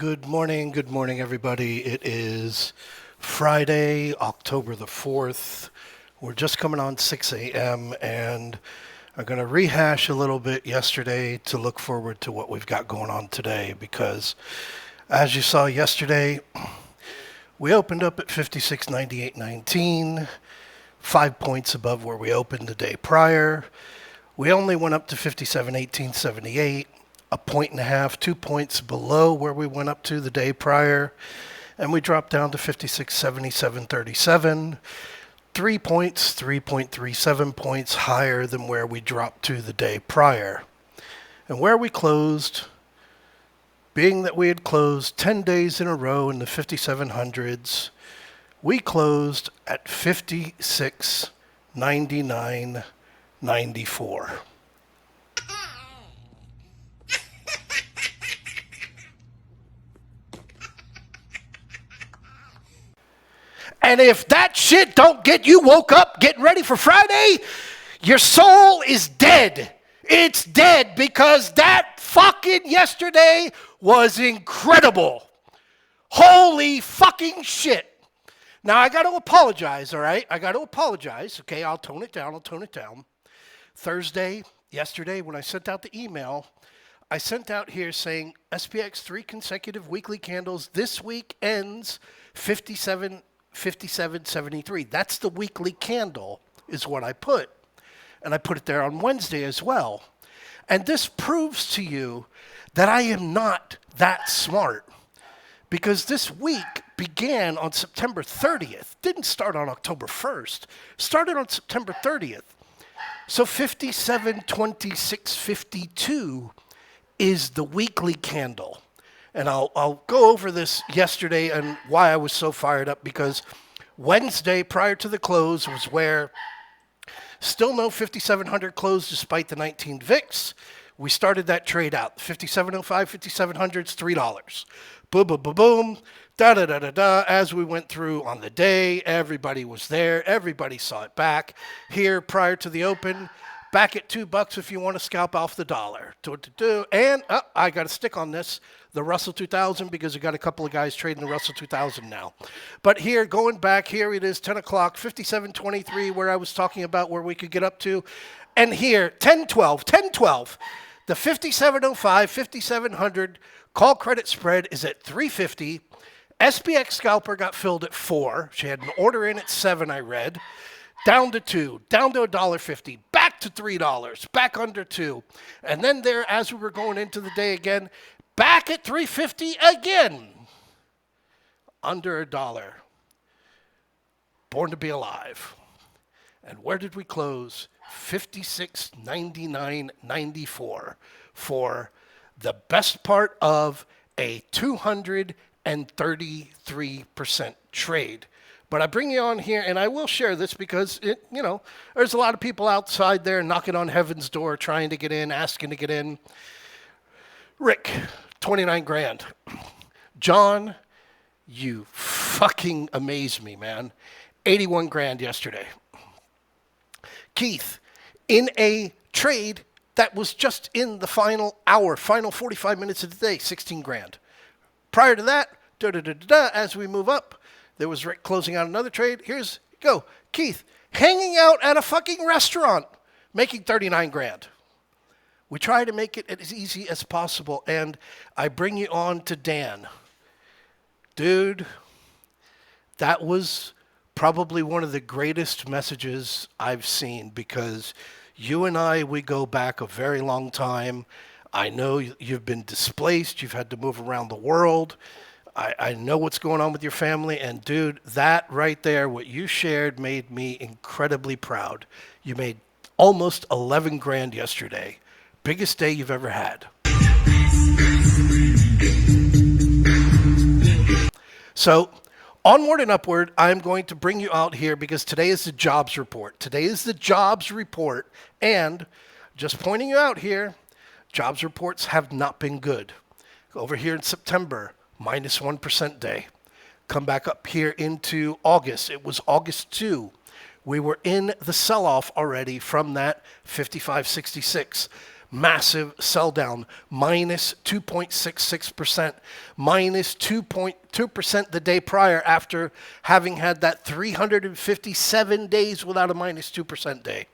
Good morning, everybody. It is Friday, October the 4th. We're just coming on 6 a.m. and I'm going to rehash a little bit yesterday to look forward to what we've got going on today because, as you saw yesterday, we opened up at 56.98.19, 5 points above where we opened the day prior. We only went up to 57.18.78. A point and a half, 2 points below where we went up to the day prior, and we dropped down to 56.77.37, 3 points, 3.37 points higher than where we dropped to the day prior. And where we closed, being that we had closed 10 days in a row in the 5700s, we closed at 56.99.94. And if that shit don't get you woke up getting ready for Friday, your soul is dead. It's dead because that fucking yesterday was incredible. Holy fucking shit. Now, I got to apologize, all right? I got to apologize. Okay, I'll tone it down. Thursday, yesterday, when I sent out the email, I sent out here saying SPX 3 consecutive weekly candles. This week ends 57.73. That's the weekly candle is what I put. And I put it there on Wednesday as well. And this proves to you that I am not that smart. Because this week began on September 30th. Didn't start on October 1st. Started on September 30th. So 57.26.52 is the weekly candle. And I'll go over this yesterday and why I was so fired up, because Wednesday prior to the close was where still no 5,700 closed despite the 19 VIX. We started that trade out. 5705, 5,700's $3. Boom, boom, boom, boom. Da-da-da-da-da. As we went through on the day, everybody was there. Everybody saw it back. Here prior to the open, back at $2 if you want to scalp off the dollar. And I got to stick on this, the Russell 2000, because we got a couple of guys trading the Russell 2000 now. But here, going back, here it is, 10 o'clock, 57.23, where I was talking about where we could get up to. And here, 10.12, the 5705, 5700 call credit spread is at 350. SPX scalper got filled at 4. She had an order in at 7, I read. Down to 2, down to $1.50, back to $3, back under 2. And then there, as we were going into the day again, back at 350 again. Under $1. Born to be alive. And where did we close? 56.99.94 for the best part of a 233% trade. But I bring you on here, and I will share this because, there's a lot of people outside there knocking on heaven's door, trying to get in, asking to get in. Rick, 29 grand. John, you fucking amaze me, man. 81 grand yesterday. Keith, in a trade that was just in the final hour, final 45 minutes of the day, 16 grand. Prior to that, as we move up, there was Rick closing out another trade. Here's go. Keith, hanging out at a fucking restaurant, making 39 grand. We try to make it as easy as possible. And I bring you on to Dan. Dude, that was probably one of the greatest messages I've seen, because you and I, we go back a very long time. I know you've been displaced. You've had to move around the world. I know what's going on with your family, and dude, that right there, what you shared made me incredibly proud. You made almost 11 grand yesterday. Biggest day you've ever had. So, onward and upward, I'm going to bring you out here because today is the jobs report. Today is the jobs report, and just pointing you out here, jobs reports have not been good. Over here in September, minus 1% day. Come back up here into August. It was August 2. We were in the sell-off already from that 55.66. massive sell down, minus 2.66%, minus 2.2% the day prior after having had that 357 days without a minus 2% day.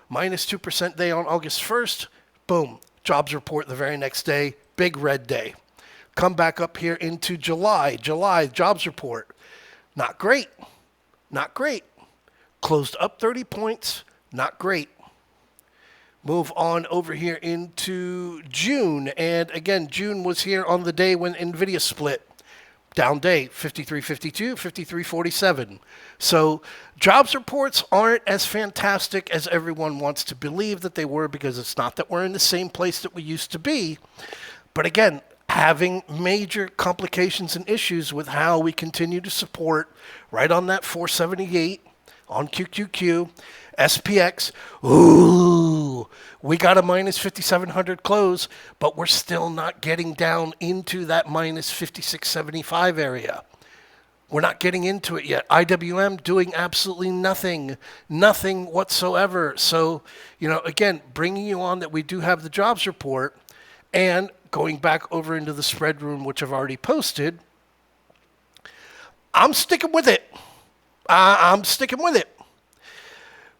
Minus 2% day on August 1st, boom, jobs report the very next day, big red day. Come back up here into July, jobs report. Not great, not great. Closed up 30 points, not great. Move on over here into June. And again, June was here on the day when NVIDIA split. Down day, 53.52, 53.47. So jobs reports aren't as fantastic as everyone wants to believe that they were, because it's not that we're in the same place that we used to be. But again, having major complications and issues with how we continue to support right on that 478 on QQQ. SPX, ooh, we got a minus 5,700 close, but we're still not getting down into that minus 5675 area. We're not getting into it yet. IWM doing absolutely nothing whatsoever. So, again, bringing you on that we do have the jobs report, and going back over into the spread room, which I've already posted, I'm sticking with it. I'm sticking with it.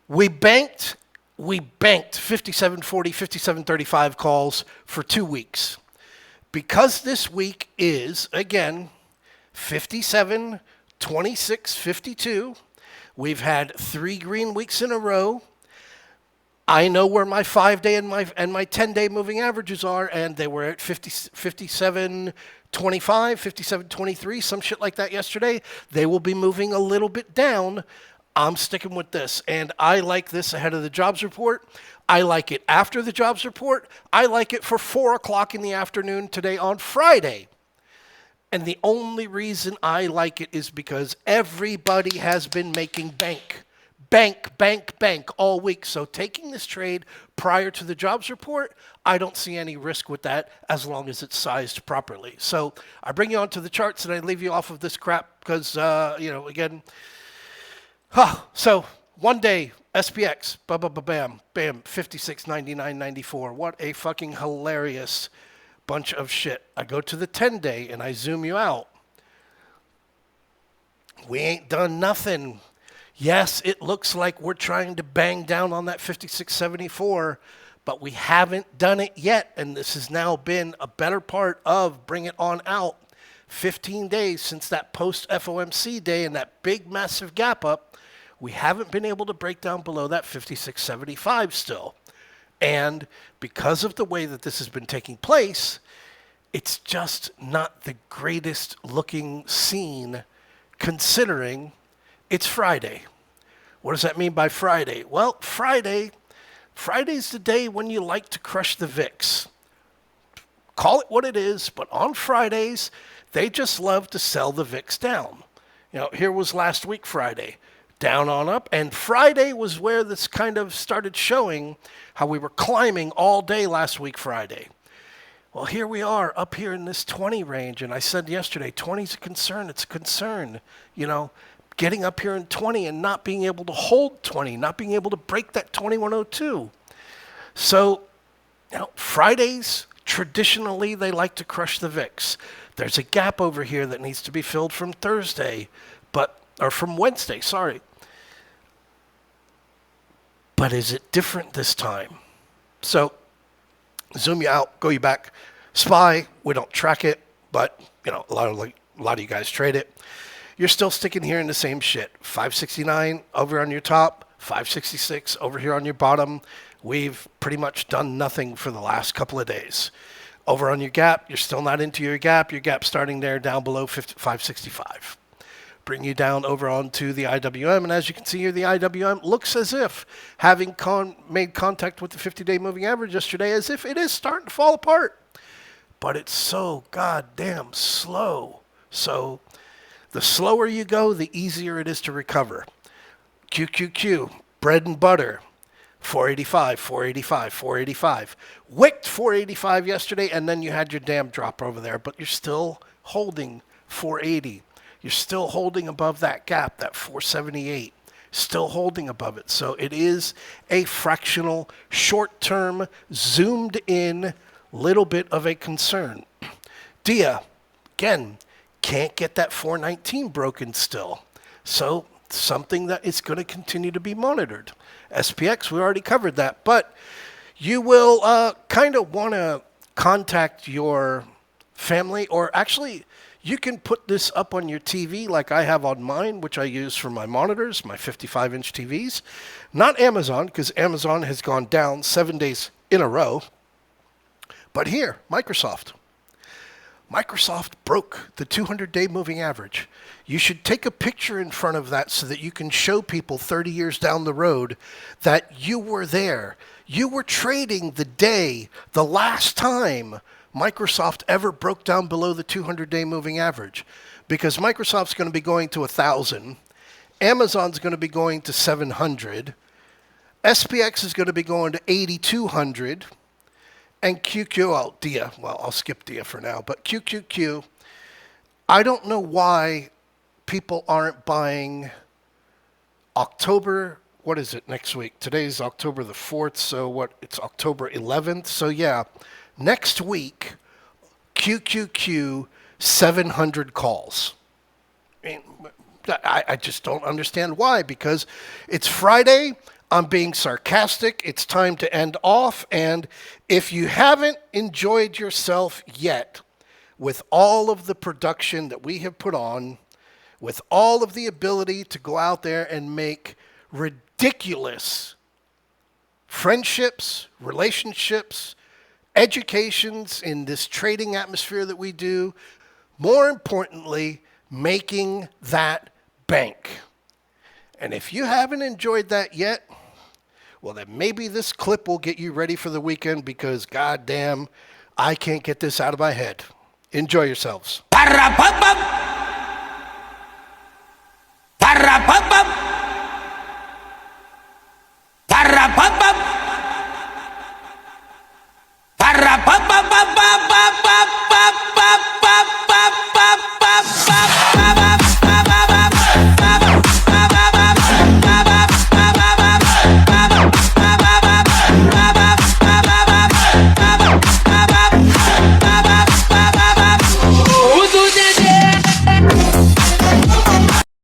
We banked 5740, 5735 calls for 2 weeks. Because this week is, again, 57, 26, 52, we've had 3 green weeks in a row. I know where my 5-day and my 10-day moving averages are, and they were at 57.25, 57.23, some shit like that yesterday. They will be moving a little bit down. I'm sticking with this, and I like this ahead of the jobs report. I like it after the jobs report. I like it for 4 o'clock in the afternoon today on Friday. And the only reason I like it is because everybody has been making bank all week. So taking this trade prior to the jobs report, I don't see any risk with that as long as it's sized properly. So I bring you onto the charts and I leave you off of this crap because, again, so 1 day, SPX, bam, 56.99.94. What a fucking hilarious bunch of shit. I go to the 10-day and I zoom you out. We ain't done nothing. Yes, it looks like we're trying to bang down on that 56.74, but we haven't done it yet. And this has now been a better part of bring it on out. 15 days since that post-FOMC day and that big massive gap up. We haven't been able to break down below that 56.75 still. And because of the way that this has been taking place, it's just not the greatest looking scene considering it's Friday. What does that mean by Friday? Well, Friday's the day when you like to crush the VIX. Call it what it is, but on Fridays, they just love to sell the VIX down. Here was last week Friday. Down on up, and Friday was where this kind of started showing how we were climbing all day last week Friday. Well, here we are up here in this 20 range, and I said yesterday, 20 is a concern. It's a concern, getting up here in 20 and not being able to hold 20, not being able to break that 2102. So, Fridays, traditionally, they like to crush the VIX. There's a gap over here that needs to be filled from from Wednesday, sorry. But is it different this time? So, zoom you out, go you back. SPY, we don't track it, but a lot of you guys trade it. You're still sticking here in the same shit. 569 over on your top, 566 over here on your bottom. We've pretty much done nothing for the last couple of days. Over on your gap, you're still not into your gap. Your gap starting there down below 565. Bring you down over onto the IWM, and as you can see here, the IWM looks as if having made contact with the 50-day moving average yesterday, as if it is starting to fall apart. But it's so goddamn slow. So the slower you go, the easier it is to recover. QQQ, bread and butter, 485, 485, 485. Wicked 485 yesterday, and then you had your damn drop over there, but you're still holding 480. You're still holding above that gap, that 478. still holding above it. So it is a fractional, short-term, zoomed in little bit of a concern. DIA, again, can't get that 419 broken still. So something that is going to continue to be monitored. SPX, we already covered that, but you will kind of want to contact your family, or actually you can put this up on your TV like I have on mine, which I use for my monitors, my 55-inch TVs. Not Amazon, because Amazon has gone down 7 days in a row. But here, Microsoft. Microsoft broke the 200-day moving average. You should take a picture in front of that so that you can show people 30 years down the road that you were there. You were trading the last time Microsoft ever broke down below the 200-day moving average, because Microsoft's going to be going to 1,000, Amazon's going to be going to 700, SPX is going to be going to 8,200, and DIA, well, I'll skip DIA for now, but QQQ, I don't know why people aren't buying October, what is it next week? Today's October the 4th, so it's October 11th, so yeah. Next week, QQQ 700 calls. I just don't understand why, because it's Friday, I'm being sarcastic, it's time to end off, and if you haven't enjoyed yourself yet with all of the production that we have put on, with all of the ability to go out there and make ridiculous friendships, relationships, educations in this trading atmosphere that we do, more importantly, making that bank. And if you haven't enjoyed that yet, well, then maybe this clip will get you ready for the weekend, because goddamn, I can't get this out of my head. Enjoy yourselves.